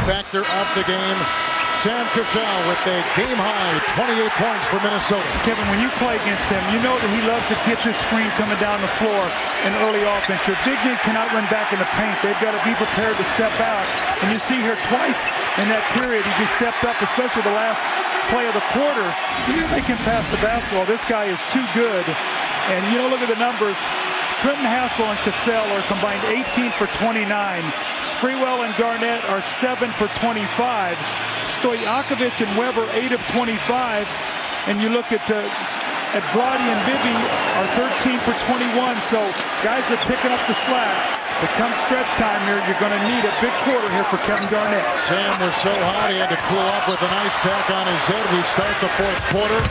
factor of the game. Sam Cassell with a game-high 28 points for Minnesota. Kevin, when you play against him, you know that he loves to get this screen coming down the floor in early offense. Your big men cannot run back in the paint. They've got to be prepared to step out. And you see here twice in that period, he just stepped up, especially the last play of the quarter. He didn't make him pass the basketball. This guy is too good. And, you know, look at the numbers. Trenton Hassel and Cassell are combined 18 for 29. Sprewell and Garnett are 7 for 25. Stojakovic and Weber 8 of 25. And you look at Vlade and Bibby are 13 for 21. So guys are picking up the slack. But come stretch time here, you're going to need a big quarter here for Kevin Garnett. Sam was so hot he had to cool off with an ice pack on his head. We start the fourth quarter.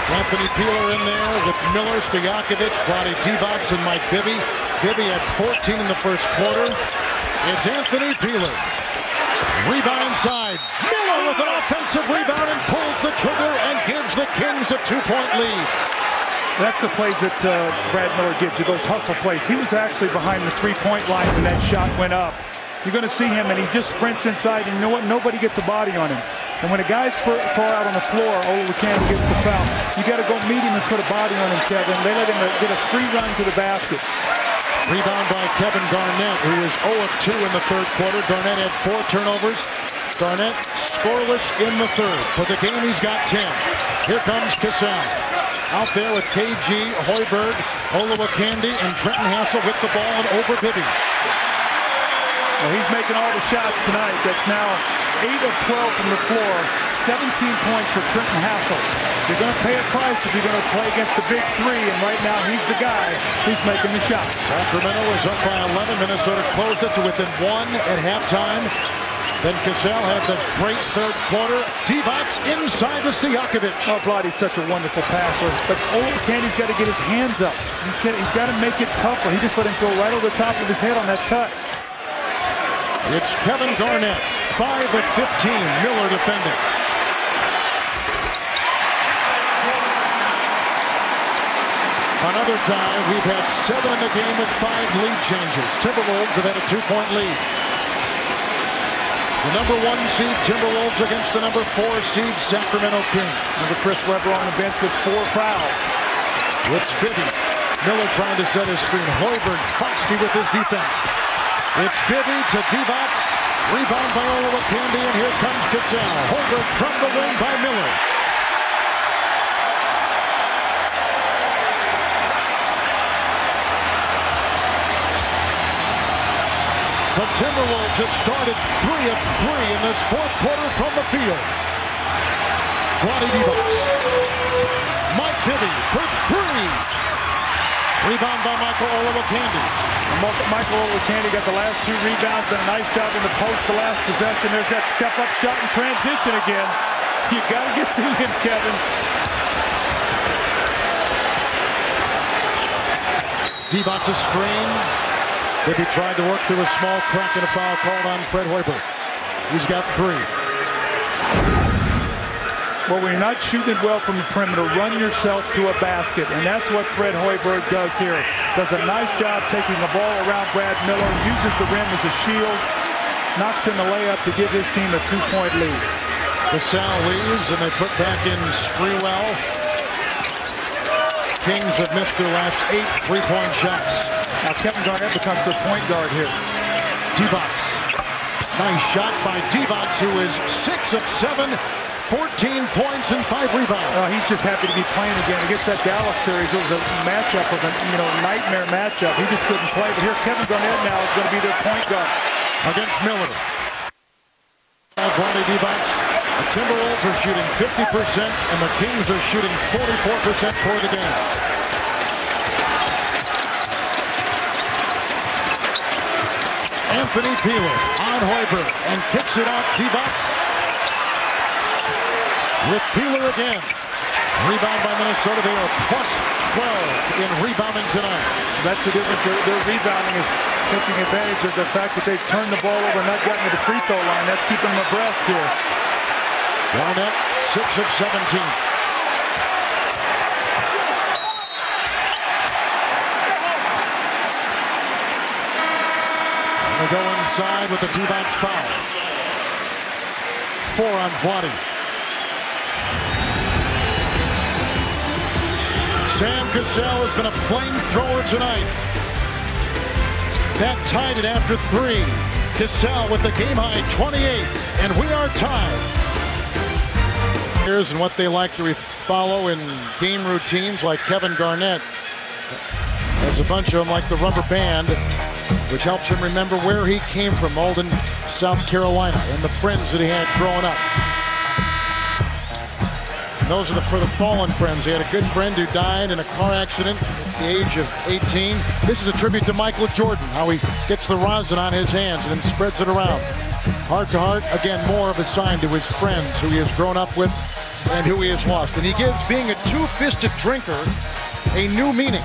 Anthony Peeler in there with Miller, Stojakovic, Vlade Divac, and Mike Bibby. Bibby had 14 in the first quarter. It's Anthony Peeler. Rebound inside. Miller with an offensive rebound and pulls the trigger and gives the Kings a 2-point lead. That's the plays that Brad Miller gives you, those hustle plays. He was actually behind the three-point line when that shot went up. You're going to see him, and he just sprints inside, and you know what? Nobody gets a body on him. And when a guy's far out on the floor, Olowokandi gets the foul. You got to go meet him and put a body on him, Kevin. They let him get a free run to the basket. Rebound by Kevin Garnett, who is 0 of 2 in the third quarter. Garnett had 4 turnovers. Garnett scoreless in the third. For the game, he's got 10. Here comes Cassell. Out there with KG, Hoiberg, Olowokandi, and Trenton Hassel with the ball and over Bibby. Well, he's making all the shots tonight. That's now 8 of 12 from the floor. 17 points for Trenton Hassel. You're going to pay a price if you're going to play against the big three, and right now he's the guy who's making the shots. Sacramento is up by 11. Minnesota closed it to within 1 at halftime. Then Cassell had the great third quarter. Divac inside to Stojakovic. Oh, Vlade's such a wonderful passer. But Olowokandi's got to get his hands up. He's got to make it tougher. He just let him go right over the top of his head on that cut. It's Kevin Garnett, 5 of 15. Miller defending. Another time, we've had 7 in the game with 5 lead changes. TimberWolves have had a 2-point lead. The number 1 seed Timberwolves against the number 4 seed Sacramento Kings. Number Chris Webber on the bench with 4 fouls. It's Bibby. Miller trying to set his screen. Hoiberg feisty with his defense. It's Bibby to Divac. Rebound by Olowokandi, and here comes Cassell. Hoiberg from the wing by Miller. The Timberwolves have started 3 of 3 in this fourth quarter from the field. Vlade Divac. Mike Bibby for 3. Rebound by Michael Olowokandi. Michael Olowokandi got the last 2 rebounds and a nice job in the post the last possession. There's that step-up shot in transition again. You got to get to him, Kevin. Divac's screen. Bibby tried to work through a small crack and a foul called on Fred Hoiberg. He's got 3. Well, when you're not shooting it well from the perimeter, run yourself to a basket. And that's what Fred Hoiberg does here. Does a nice job taking the ball around Brad Miller, uses the rim as a shield, knocks in the layup to give his team a 2-point lead. Cassell leaves, and they put back in Sprewell. Kings have missed their last 8 3-point shots. Now Kevin Garnett becomes the point guard here. Divac. Nice shot by Divac, who is 6 of 7, 14 points and 5 rebounds. He's just happy to be playing again. Against that Dallas series, it was a matchup of a nightmare matchup. He just couldn't play. But here Kevin Garnett now is going to be their point guard. Against Miller. Vlade Divac. The Timberwolves are shooting 50%, and the Kings are shooting 44% for the game. Anthony Peeler on Hoiberg and kicks it out. Divac with Peeler again. Rebound by Minnesota. They are plus 12 in rebounding tonight. That's the difference. Their rebounding is taking advantage of the fact that they've turned the ball over and not gotten to the free throw line. That's keeping them abreast here. Garnett, 6 of 17. They go inside with the Divac foul. 4 on Vlade. Sam Cassell has been a flamethrower tonight. That tied it after 3. Cassell with the game-high 28, and we are tied. Here's and what they like to follow in game routines, like Kevin Garnett. There's a bunch of them like the rubber band, which helps him remember where he came from, Malden, South Carolina, and the friends that he had growing up. And those are for the fallen friends. He had a good friend who died in a car accident at the age of 18. This is a tribute to Michael Jordan, how he gets the rosin on his hands and then spreads it around. Heart to heart, again, more of a sign to his friends who he has grown up with and who he has lost. And he gives being a two-fisted drinker a new meaning.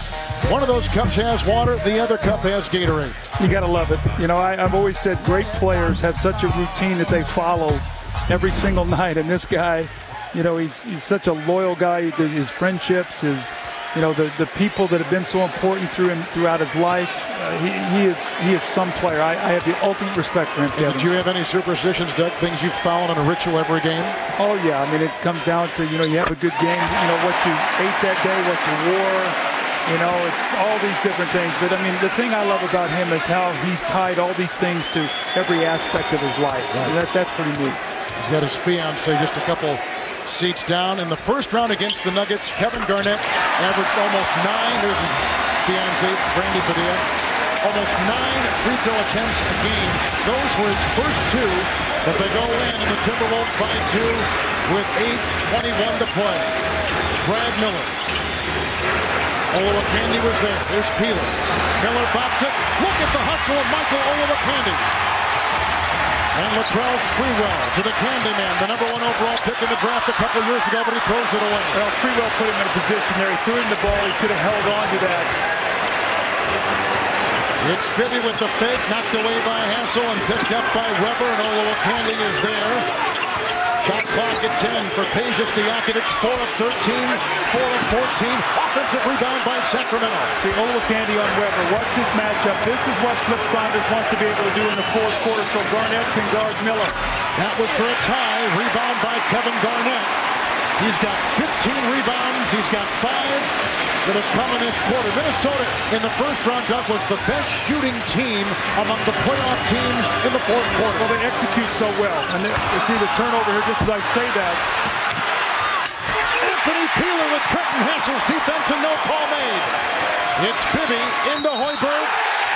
One of those cups has water, the other cup has Gatorade. You got to love it. You know, I've always said great players have such a routine that they follow every single night. And this guy, you know, he's such a loyal guy. His friendships, the people that have been so important throughout his life. He is some player. I have the ultimate respect for him, Kevin. Did you have any superstitions, Doug, things you followed in a ritual every game? Oh, yeah. I mean, it comes down to, you have a good game, what you ate that day, what you wore. It's all these different things. But, I mean, the thing I love about him is how he's tied all these things to every aspect of his life. Right. That's pretty neat. He's got his fiancée just a couple seats down. In the first round against the Nuggets, Kevin Garnett averaged almost 9. There's his fiancée, Brandy Padilla. Almost 9 free throw attempts a game. Those were his first 2, but they go in, and the Timberwolves by 2 with 8:21 to play. Brad Miller. Olowokandi was there. There's Peeler. Miller bops it. Look at the hustle of Michael Olowokandi. And Latrell Sprewell to the Candyman, the #1 overall pick in the draft a couple years ago, but he throws it away. Well, Sprewell put him in a position there. He threw him the ball. He should have held on to that. It's Bibby with the fake, knocked away by Hassel and picked up by Weber, and Olowokandi is there. Shot clock at 10 for Peja Stojakovic, 4 of 13, 4 of 14. Offensive rebound by Sacramento. See, Olowokandi on Weber. Watch this matchup. This is what Flip Saunders wants to be able to do in the fourth quarter, so Garnett can guard Miller. That was for a tie. Rebound by Kevin Garnett. He's got 15 rebounds. He's got 5 that have come in this quarter. Minnesota in the first round, Doug, was the best shooting team among the playoff teams in the fourth quarter. Well, they execute so well. And you see the turnover here just as I say that. Anthony Peeler with Trenton Hassel's defense and no call made. It's Bibby into Hoiberg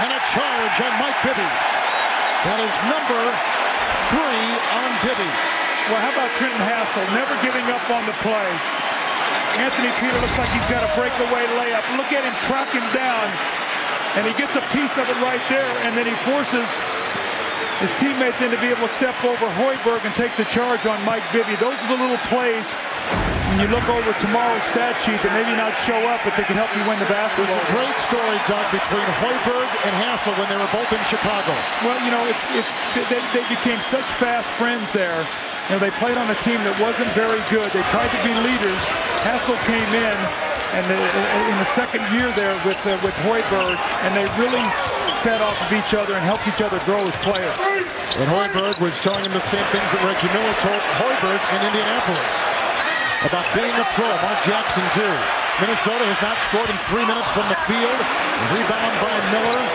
and a charge on Mike Bibby. That is number 3 on Bibby. Well, how about Trenton Hassel never giving up on the play? Anthony Peeler looks like he's got a breakaway layup. Look at him track him down. And he gets a piece of it right there. And then he forces his teammate then to be able to step over Hoiberg and take the charge on Mike Bibby. Those are the little plays when you look over tomorrow's stat sheet that maybe not show up, but they can help you win the basketball. There's a great story, Doug, between Hoiberg and Hassel when they were both in Chicago. Well, they became such fast friends there. They played on a team that wasn't very good. They tried to be leaders. Hassel came in, and in the second year there with Hoiberg, and they really fed off of each other and helped each other grow as players. And Hoiberg was telling him the same things that Reggie Miller told Hoiberg in Indianapolis about being a pro. Mark Jackson, too. Minnesota has not scored in 3 minutes from the field. Rebound by Miller.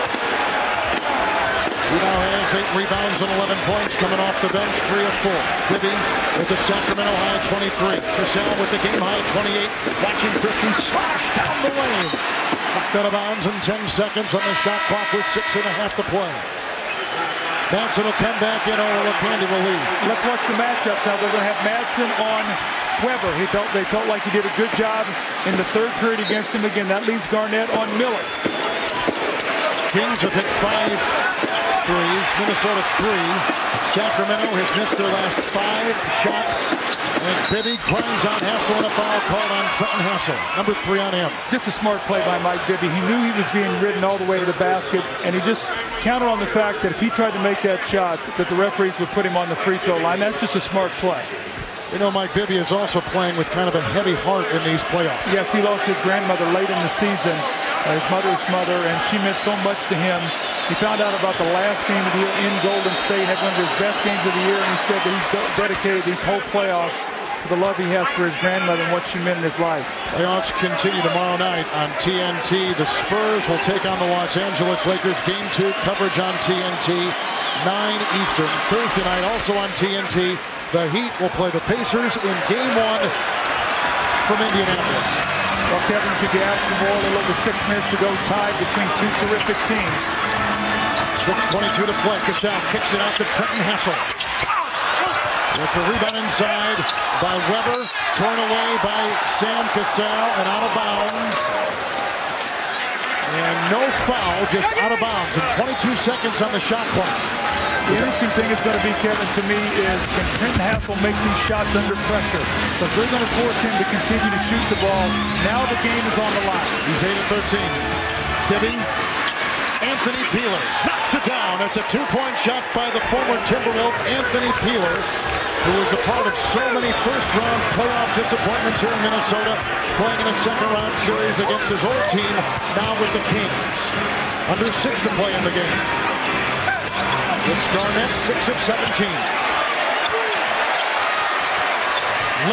He now has 8 rebounds and 11 points coming off the bench, 3 of 4. Bibby with the Sacramento high 23. Cassell with the game high 28. Watching Christie slash down the lane. Knocked out of bounds in 10 seconds on the shot clock with 6.5 to play. Madsen will come back in, Olowokandi will lead. Let's watch the matchups now. They're going to have Madsen on Weber. They felt like he did a good job in the third period against him again. That leaves Garnett on Miller. Kings have hit 5 threes. Minnesota 3. Sacramento has missed their last 5 shots. As Bibby grinds on Hassel and a foul called on Trenton Hassel. Number 3 on him. Just a smart play by Mike Bibby. He knew he was being ridden all the way to the basket, and he just counted on the fact that if he tried to make that shot, that the referees would put him on the free throw line. That's just a smart play. Mike Bibby is also playing with kind of a heavy heart in these playoffs. Yes, he lost his grandmother late in the season, his mother's mother, and she meant so much to him. He found out about the last game of the year in Golden State, had one of his best games of the year, and he said that he's dedicated these whole playoffs to the love he has for his grandmother and what she meant in his life. Playoffs continue tomorrow night on TNT. The Spurs will take on the Los Angeles Lakers. Game 2 coverage on TNT, 9 Eastern. Thursday night also on TNT. The Heat will play the Pacers in Game 1 from Indianapolis. Well, Kevin, could you ask for more? A little over 6 minutes to go, tied between two terrific teams. 6:22 to play. Cassell kicks it out to Trenton Hassel. It's a rebound inside by Weber, torn away by Sam Cassell and out of bounds. And no foul, just out of bounds. And 22 seconds on the shot clock. The interesting thing is going to be, Kevin, to me, is can Trenton Hassel make these shots under pressure? Because they're going to force him to continue to shoot the ball. Now the game is on the line. He's 8 of 13. Giving Anthony Peeler knocks it down. It's a two-point shot by the former Timberwolves, Anthony Peeler, who was a part of so many first-round playoff disappointments here in Minnesota, playing in a second-round series against his old team, now with the Kings. Under 6 to play in the game. It's Garnett, 6 of 17.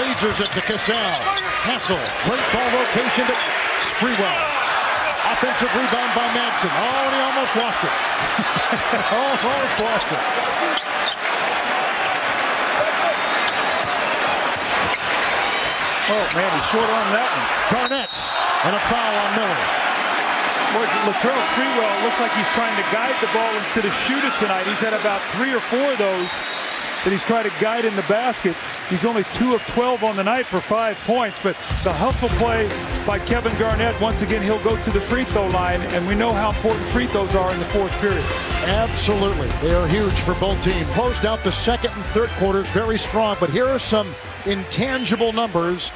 Lasers it to Cassell. Hassel, great ball rotation to Sprewell. Offensive rebound by Madsen. Oh, and he almost lost it. Almost lost it. Oh, man, he's short on that one. Garnett, and a foul on Miller. Boy, Latrell Sprewell looks like he's trying to guide the ball instead of shoot it tonight. He's had about 3 or 4 of those that he's tried to guide in the basket. He's only 2 of 12 on the night for 5 points, but the hustle play by Kevin Garnett, once again, he'll go to the free throw line, and we know how important free throws are in the 4th period. Absolutely. They are huge for both teams. Closed out the second and third quarters very strong, but here are some intangible numbers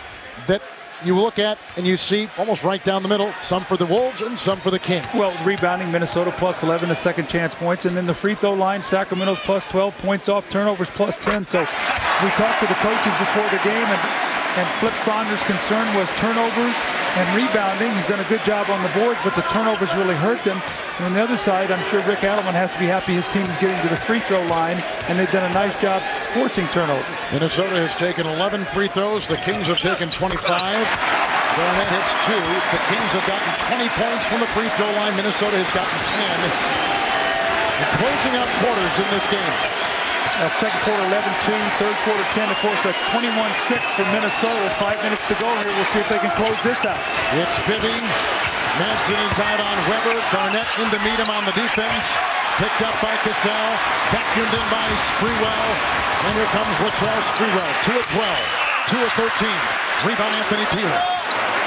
that you look at and you see almost right down the middle, some for the Wolves and some for the Kings. Well, rebounding, Minnesota plus 11 to second chance points, and then the free throw line, Sacramento's plus 12 points off, turnovers plus 10. So we talked to the coaches before the game, and Flip Saunders' concern was turnovers and rebounding. He's done a good job on the board, but the turnovers really hurt them. And on the other side, I'm sure Rick Adelman has to be happy his team is getting to the free throw line, and they've done a nice job forcing turnovers. Minnesota has taken 11 free throws. The Kings have taken 25. Garnett hits 2. The Kings have gotten 20 points from the free throw line. Minnesota has gotten 10. And closing out quarters in this game. Second quarter 11-2, third quarter 10. Of course, that's 21-6 for Minnesota. 5 minutes to go here. We'll see if they can close this out. It's Bibby. Madsen is out on Weber. Garnett in to meet him on the defense. Picked up by Cassell. Vacuumed in by Sprewell. And here comes Latrell Sprewell. 2 of 12. 2 of 13. Rebound Anthony Peeler.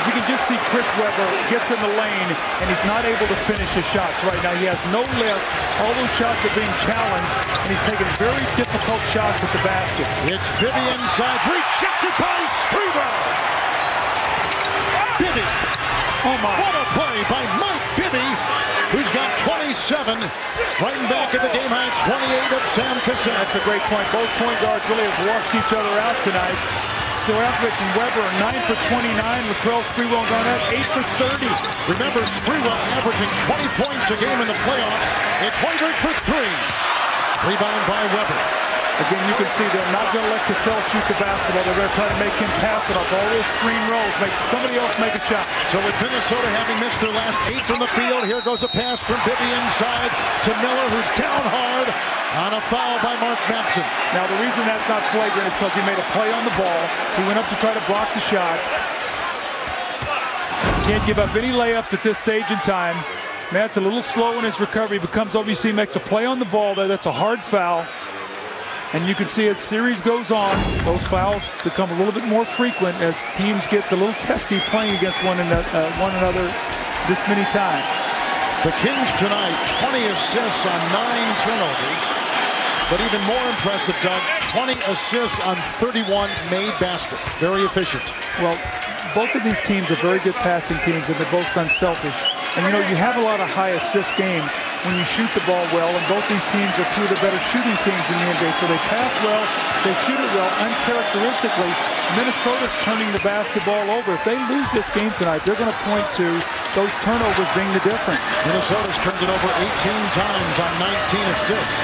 You can just see Chris Webber gets in the lane, and he's not able to finish his shots right now. He has no lift. All those shots are being challenged, and he's taking very difficult shots at the basket. It's Bibby inside. Rejected by Sprewell. Bibby. Oh, my. What a play by Mike Bibby, who's got 27. Right in back at the game high, 28 of Sam Cassell. That's a great point. Both point guards really have washed each other out tonight. Stojakovic and Weber are 9 for 29. Latrell Sprewell and Garnett 8 for 30. Remember, Sprewell averaging 20 points a game in the playoffs. It's Hoiberg for 3. Rebounded by Weber. Again, you can see they're not going to let Cassell shoot the basketball. They're going to try to make him pass it off all those screen rolls, make somebody else make a shot. So with Minnesota having missed their last 8 from the field, here goes a pass from Bibby inside to Miller, who's down hard on a foul by Mark Madsen. Now, the reason that's not flagrant is because he made a play on the ball. He went up to try to block the shot. Can't give up any layups at this stage in time. Matt's a little slow in his recovery. He becomes over, you see, makes a play on the ball there. That's a hard foul. And you can see as series goes on, those fouls become a little bit more frequent as teams get a little testy playing against one another this many times. The Kings tonight, 20 assists on 9 turnovers. But even more impressive, Doug, 20 assists on 31 made baskets. Very efficient. Well, both of these teams are very good passing teams, and they're both unselfish. And, you know, you have a lot of high assist games. when you shoot the ball well, and both these teams are two of the better shooting teams in the NBA. So they pass well, they shoot it well. Uncharacteristically, Minnesota's turning the basketball over. If they lose this game tonight, they're going to point to those turnovers being the difference. Minnesota's turned it over 18 times on 19 assists.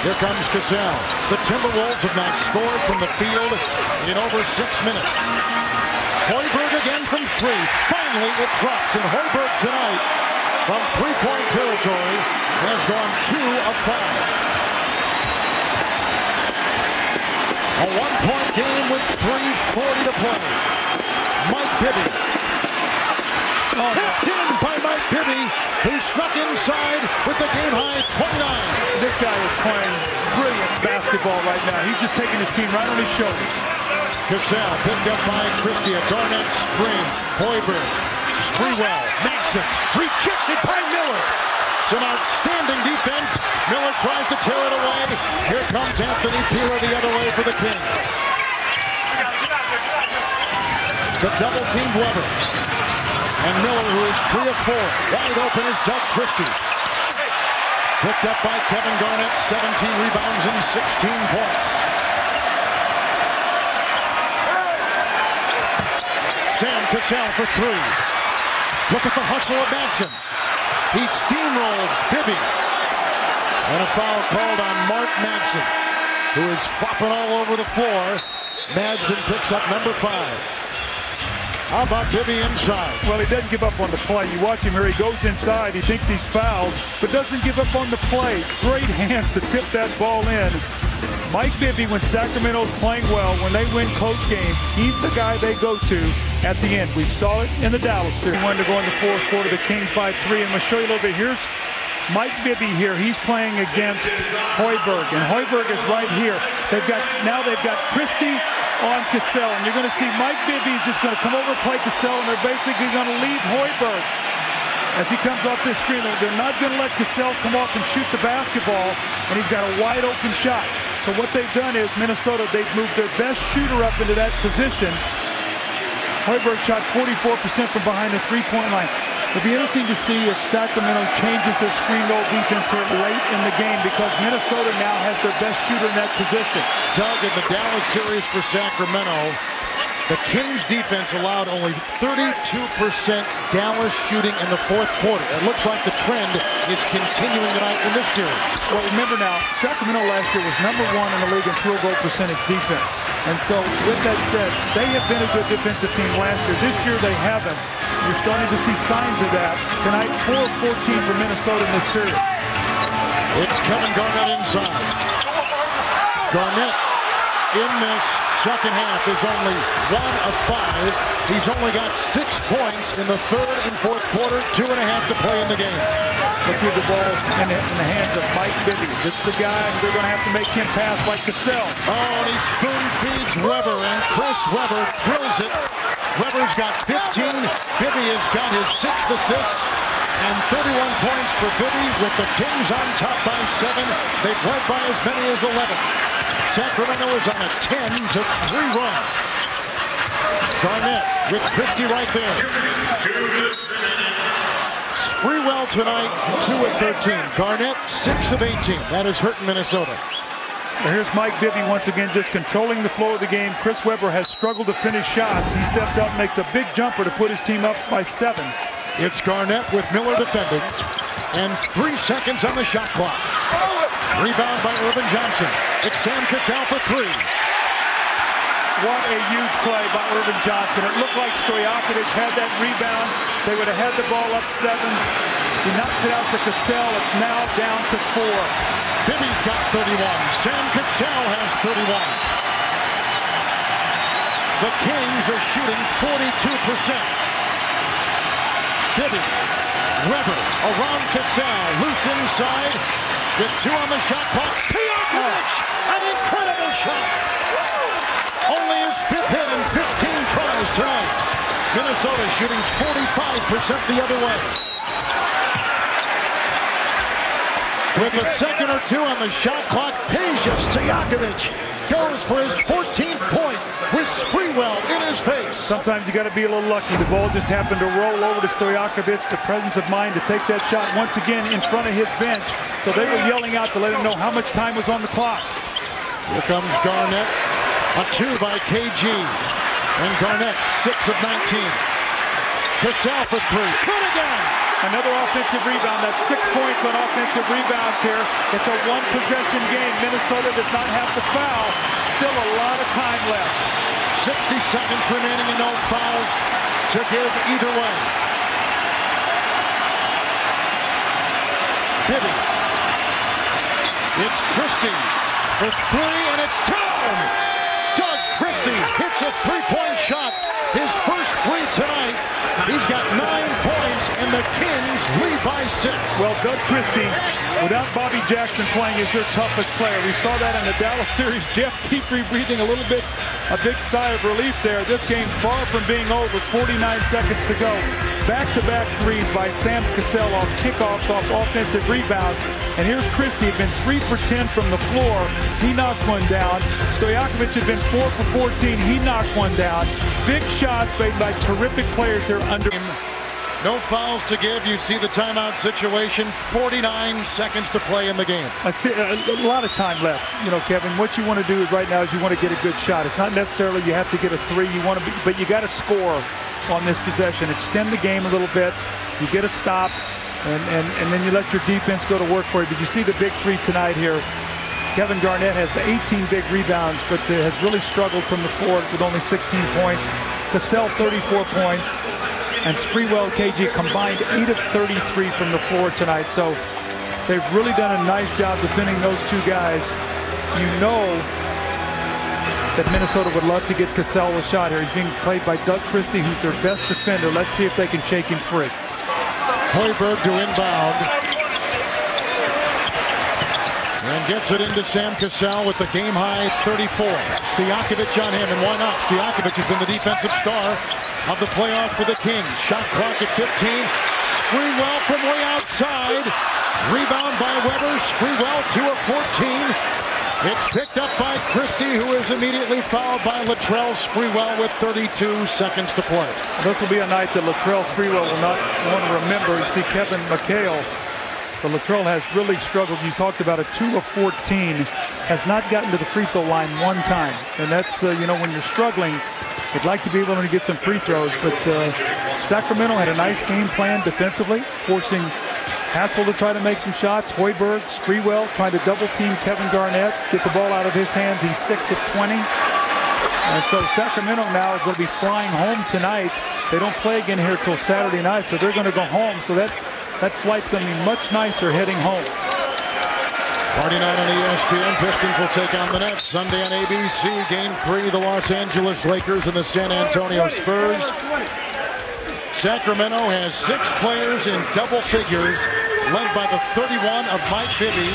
Here comes Cassell. The Timberwolves have not scored from the field in over 6 minutes. Hoiberg again from three. Finally, it drops, and Hoiberg tonight from three-point territory has gone 2 of 5. A one-point game with 3:40 to play. Mike Bibby. Tipped in by Mike Bibby, who struck inside with the game-high 29. This guy is playing brilliant basketball right now. He's just taking his team right on his shoulders. Cassell picked up by Christie. A Garnett screen. Hoiberg. Sprewell. Maxson. Rejected by Miller. Some outstanding defense. Miller tries to tear it away. Here comes Anthony Peeler the other way for the Kings. The double team Weber. And Miller, who is 3 of 4. Wide open is Doug Christie. Picked up by Kevin Garnett. 17 rebounds and 16 points. Sam Cassell for 3. Look at the hustle of Madsen. He steamrolls Bibby. And a foul called on Mark Madsen, who is flopping all over the floor. Madsen picks up number 5. How about Bibby inside? Well, he doesn't give up on the play. You watch him here. He goes inside. He thinks he's fouled, but doesn't give up on the play. Great hands to tip that ball in. Mike Bibby, when Sacramento's playing well, when they win close games, he's the guy they go to at the end. We saw it in the Dallas series. He wanted to go in the fourth quarter. The Kings by 3. And I'm going to show you a little bit. Here's Mike Bibby here. He's playing against Hoiberg, and Hoiberg is right here. They've got Christie on Cassell, and you're going to see Mike Bibby just going to come over and play Cassell, and they're basically going to leave Hoiberg as he comes off this screen. They're not going to let Cassell come off and shoot the basketball, and he's got a wide open shot. So what they've done is Minnesota, they've moved their best shooter up into that position. Hoiberg shot 44% from behind the three-point line. It'll be interesting to see if Sacramento changes their screen roll defense here late in the game, because Minnesota now has their best shooter in that position. Doug, in the Dallas series for Sacramento, the Kings defense allowed only 32% Dallas shooting in the fourth quarter. It looks like the trend is continuing tonight in this series. Well, remember now, Sacramento last year was #1 in the league in field goal percentage defense. And so, with that said, they have been a good defensive team last year. This year, they haven't. You're starting to see signs of that. Tonight, 4 of 14 for Minnesota in this period. It's Kevin Garnett inside. Garnett in this second half is only 1 of 5. He's only got 6 points in the third and fourth quarter, 2.5 to play in the game. Look through the ball in the hands of Mike Bibby. This is the guy they're going to have to make him pass like Cassell. Oh, and he spoon feeds Weber, and Chris Weber drills it. Weber's got 15. Bibby has got his 6th assist. And 31 points for Bibby, with the Kings on top by 7. They've led by as many as 11. Sacramento is on a 10-3 run. Garnett with Christie right there. Sprewell tonight, 2 of 13. Garnett, 6 of 18. That is hurting Minnesota. Here's Mike Bibby once again just controlling the flow of the game. Chris Weber has struggled to finish shots. He steps out and makes a big jumper to put his team up by 7. It's Garnett with Miller defending, and 3 seconds on the shot clock. Rebound by Irvin Johnson. It's Sam Cassell for 3. What a huge play by Irvin Johnson. It looked like Stojakovic had that rebound. They would have had the ball up 7. He knocks it out to Cassell. It's now down to 4. Bibby's got 31. Sam Cassell has 31. The Kings are shooting 42%. Bibby, Weber, around Cassell, loose inside, with 2 on the shot clock. Stojakovic, an incredible shot. Only his 5th hit in 15 tries tonight. Minnesota shooting 45% the other way. With a second or 2 on the shot clock, Peja Stojakovic goes for his 14th point with Sprewell in his face. Sometimes you got to be a little lucky. The ball just happened to roll over to Stojakovic. The presence of mind to take that shot once again in front of his bench. So they were yelling out to let him know how much time was on the clock. Here comes Garnett. A 2 by KG. And Garnett, 6 of 19. Cassell for 3. Good again. Another offensive rebound. That's 6 points on offensive rebounds here. It's a one-possession game. Minnesota does not have the foul. Still a lot of time left. 60 seconds remaining and no fouls to give either way. Bibby. It's Christie for 3, and it's time. Doug Christie hits a three-point shot. His first 3 tonight. He's got 9 points, and the Kings lead by 6. Well, Doug Christie, without Bobby Jackson playing, is their toughest player. We saw that in the Dallas series. Jeff Petrie breathing a little bit, a big sigh of relief there. This game far from being over. 49 seconds to go. Back-to-back threes by Sam Cassell off kickoffs, off offensive rebounds. And here's Christie, had been 3 for 10 from the floor. He knocks one down. Stojakovic had been 4 for 14. He knocked one down. Big shots made by terrific players here under him. No fouls to give. You see the timeout situation. 49 seconds to play in the game. A lot of time left. You know, Kevin, what you want to do is right now is you want to get a good shot. It's not necessarily you have to get a 3. You want to be, but you got to score on this possession. Extend the game a little bit. You get a stop, and then you let your defense go to work for you. But you see the big 3 tonight here. Kevin Garnett has 18 big rebounds, but has really struggled from the floor with only 16 points. Cassell, 34 points. And Sprewell, KG combined 8 of 33 from the floor tonight. So they've really done a nice job defending those 2 guys. You know that Minnesota would love to get Cassell a shot here. He's being played by Doug Christie, who's their best defender. Let's see if they can shake him free. Hoiberg to inbound. And gets it into Sam Cassell with the game-high 34. Stojakovic on him, and why not? Stojakovic has been the defensive star of the playoffs for the Kings. Shot clock at 15. Sprewell from way outside. Rebound by Weber. Sprewell 2 of 14. It's picked up by Christie, who is immediately fouled by Latrell Sprewell with 32 seconds to play. This will be a night that Latrell Sprewell will not want to remember. You see Kevin McHale. But Latrell has really struggled. You talked about a 2 of 14. Has not gotten to the free throw line 1 time. And that's, you know, when you're struggling, you'd like to be able to get some free throws. But Sacramento had a nice game plan defensively, forcing Hassel to try to make some shots. Hoiberg, Sprewell trying to double team Kevin Garnett, get the ball out of his hands. He's 6 of 20. And so Sacramento now is going to be flying home tonight. They don't play again here till Saturday night, so they're going to go home. So that flight's going to be much nicer heading home. Party night on ESPN. Pistons will take on the Nets. Sunday on ABC. Game 3, the Los Angeles Lakers and the San Antonio Spurs. Sacramento has 6 players in double figures, led by the 31 of Mike Bibby.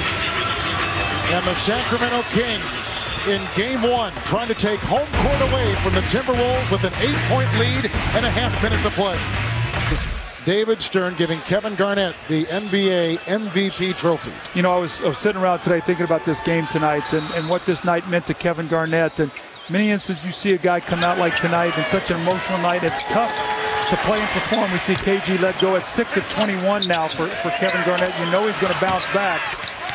And the Sacramento Kings in Game 1, trying to take home court away from the Timberwolves with an 8-point lead and a half minute to play. David Stern giving Kevin Garnett the NBA MVP trophy. You know, I was sitting around today thinking about this game tonight and what this night meant to Kevin Garnett. And many instances you see a guy come out like tonight in such an emotional night. It's tough to play and perform. We see KG let go at 6 of 21 now for Kevin Garnett. You know he's going to bounce back.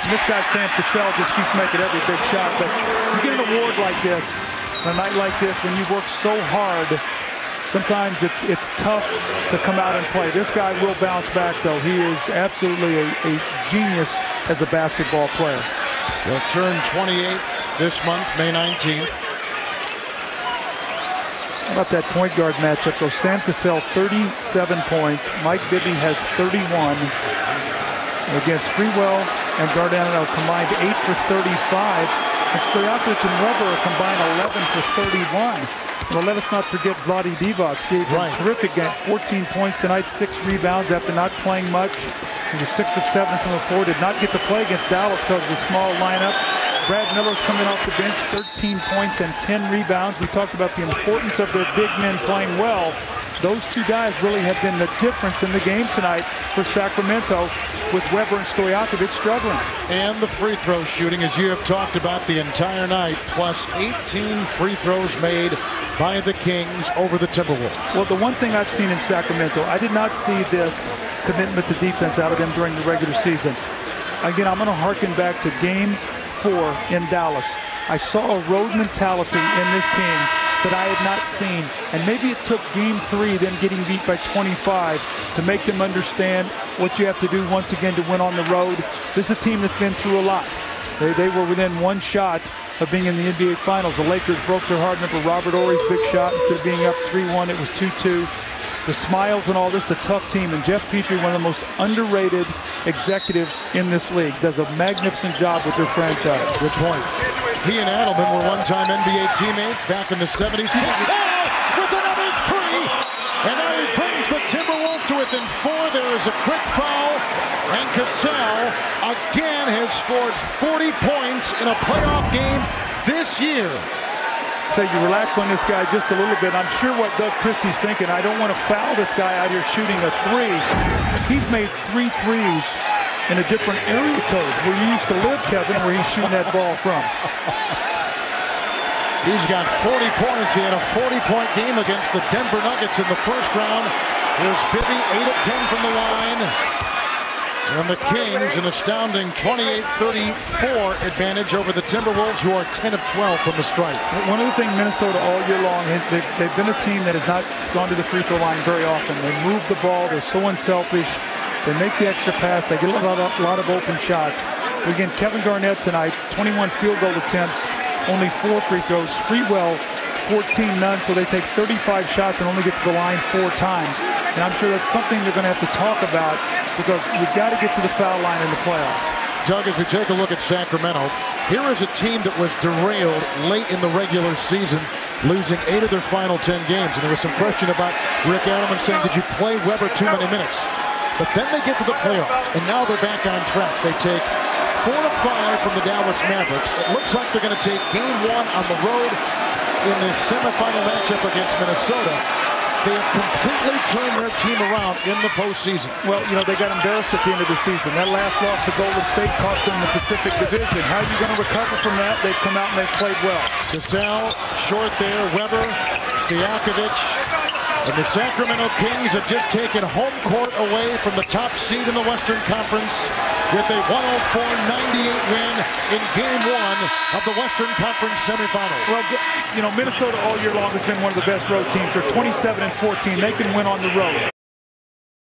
And this guy, Sam Cassell, just keeps making every big shot. But you get an award like this, on a night like this, when you work so hard, sometimes it's tough to come out and play. This guy will bounce back, though. He is absolutely a genius as a basketball player. He'll turn 28 this month, May 19th. How about that point guard matchup, though? Sam Cassell, 37 points. Mike Bibby has 31. Against Sprewell and Garnett combined 8 for 35. And Stojakovic and Weber combined 11 for 31. Well, let us not forget Vlade Divac gave him a terrific game. 14 points tonight, 6 rebounds after not playing much. He was 6 of 7 from the floor. Did not get to play against Dallas because of the small lineup. Brad Miller's coming off the bench, 13 points and 10 rebounds. We talked about the importance of their big men playing well. Those two guys really have been the difference in the game tonight for Sacramento, with Weber and Stojakovic struggling. And the free throw shooting, as you have talked about the entire night, plus 18 free throws made by the Kings over the Timberwolves. Well, the one thing I've seen in Sacramento, I did not see this commitment to defense out of them during the regular season. Again, I'm going to harken back to Game 4 in Dallas. I saw a road mentality in this team that I had not seen. And maybe it took Game 3, them getting beat by 25, to make them understand what you have to do once again to win on the road. This is a team that's been through a lot. They were within one shot of being in the NBA Finals. The Lakers broke their heart. Remember Robert Horry's big shot? Instead of being up 3-1, it was 2-2. The smiles and all this, a tough team. And Jeff Petrie, one of the most underrated executives in this league, does a magnificent job with their franchise. Good point. He and Adelman were one-time NBA teammates back in the 70s. With another three! And now he brings the Timberwolves to within 4. There is a quick foul. And Cassell again has scored 40 points in a playoff game this year. So you relax on this guy just a little bit. I'm sure what Doug Christie's thinking, I don't want to foul this guy out here shooting a 3. He's made 3 threes in a different area code where you used to live, Kevin, where he's shooting that ball from. He's got 40 points. He had a 40-point game against the Denver Nuggets in the first round. Here's Bibby, 8 of 10 from the line. And the Kings, an astounding 28-34 advantage over the Timberwolves, who are 10 of 12 from the stripe. One of the things Minnesota all year long, they've been a team that has not gone to the free throw line very often. They move the ball. They're so unselfish. They make the extra pass. They get a lot of open shots. But again, Kevin Garnett tonight, 21 field goal attempts, only 4 free throws. Sprewell, 14 none, so they take 35 shots and only get to the line 4 times. And I'm sure that's something they're going to have to talk about, because you've got to get to the foul line in the playoffs. Doug, as we take a look at Sacramento, here is a team that was derailed late in the regular season, losing 8 of their final 10 games. And there was some question about Rick Adelman saying, did you play Weber too many minutes? But then they get to the playoffs, and now they're back on track. They take 4 of 5 from the Dallas Mavericks. It looks like they're going to take Game 1 on the road in this semifinal matchup against Minnesota. They have completely turned their team around in the postseason. Well, you know, they got embarrassed at the end of the season. That last loss to Golden State cost them the Pacific Division. How are you going to recover from that? They've come out and they've played well. Cassell, short there, Weber, Stojakovic. And the Sacramento Kings have just taken home court away from the top seed in the Western Conference with a 104-98 win in Game 1 of the Western Conference semifinals. Well, you know, Minnesota all year long has been one of the best road teams. They're 27-14. They can win on the road.